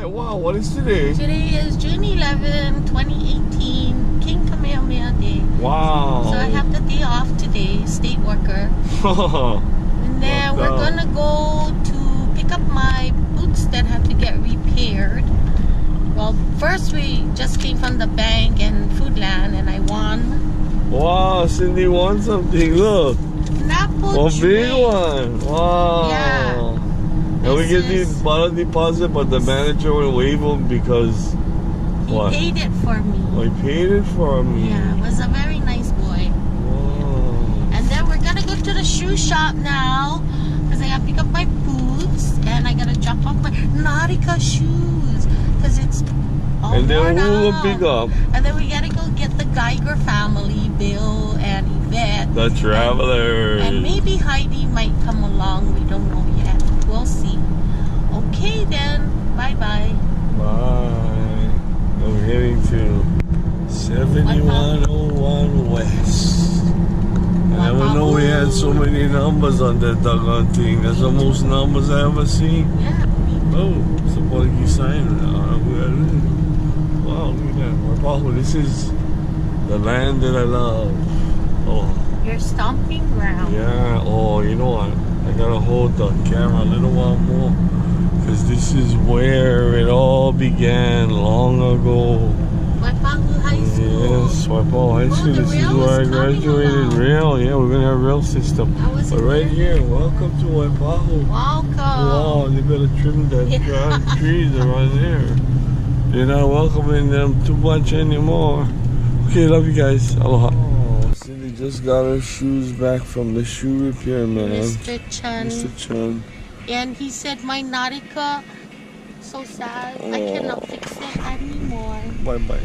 Wow, what is today? Today is June 11, 2018, King Kamehameha Day. Wow. So I have the day off today, state worker. And then we're gonna go to pick up my boots that have to get repaired. Well, first we just came from the bank and Foodland and I won. Wow, Cindy won something. Look. An apple A big one. Wow. Yeah. And we get the bottle deposit, but the manager will waive them because he paid it for me. Oh, he paid it for me. Yeah, it was a very nice boy. Wow. And then we're gonna go to the shoe shop now because I gotta pick up my boots and I gotta drop off my Nautica shoes because it's all And then worn who will out. pick up? And then we gotta go get the Geiger family, Bill and Yvette. The travelers. And maybe Heidi might come along. We don't know yet. We'll see. Okay then. Bye-bye. Bye. We're heading to 7101 West. I never know we had so many numbers on that doggone thing. That's the most numbers I ever seen. Yeah. Oh, somebody keeps signing. Wow, look at that. Wow, this is the land that I love. Oh. Your stomping ground. Yeah. Oh, you know what? I gotta hold the camera a little while more because this is where it all began long ago. Waipahu High School. Yes, Waipahu High School. This is where I graduated. Rail, yeah, we're gonna have rail system. But right here, welcome to Waipahu. Welcome. Wow, they better trim that trees around there. They're not welcoming them too much anymore. Okay, love you guys. Aloha. Oh, Cindy just got her shoes back from the shoe repair man. Mr. Chun. Mr. Chun. And he said, my Nautica, so sad. I cannot fix it anymore. Bye-bye.